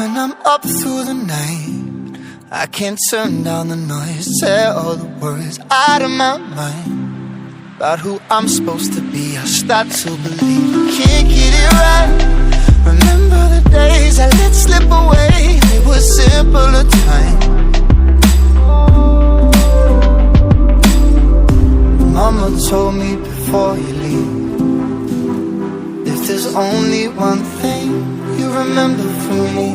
when I'm up through the night. I can't turn down the noise, tear all the worries out of my mind about who I'm supposed to be. I start to believe I can't get it right. Remember the days I let slip away, they were simpler times. Mama told me before you leave, if there's only one thing you remember from me,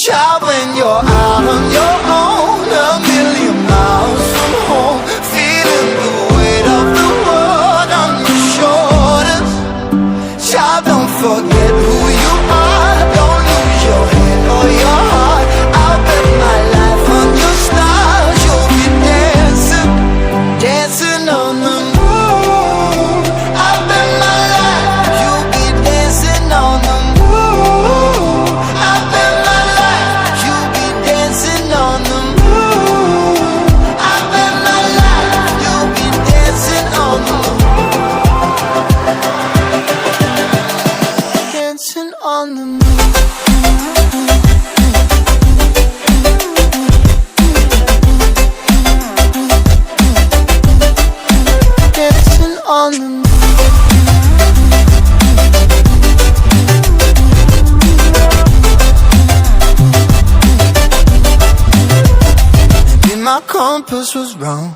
child, when you're out on your own, a million miles from home, feeling the weight of the world on your shoulders. Child, don't forget who you are, don't lose your head or your heart. I'll bet my life on your stars, you'll be dancing, dancing on the moon. I'll bet my life, you'll be dancing on the moon. I'll bet my life, you'll be dancing on the moon. I'll bet my life, you'll be dancing on the moon. Dancing on the moon. Dancing on the moon. Maybe my compass was wrong,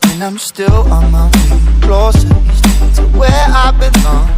and I'm still on my way closer each day to where I belong.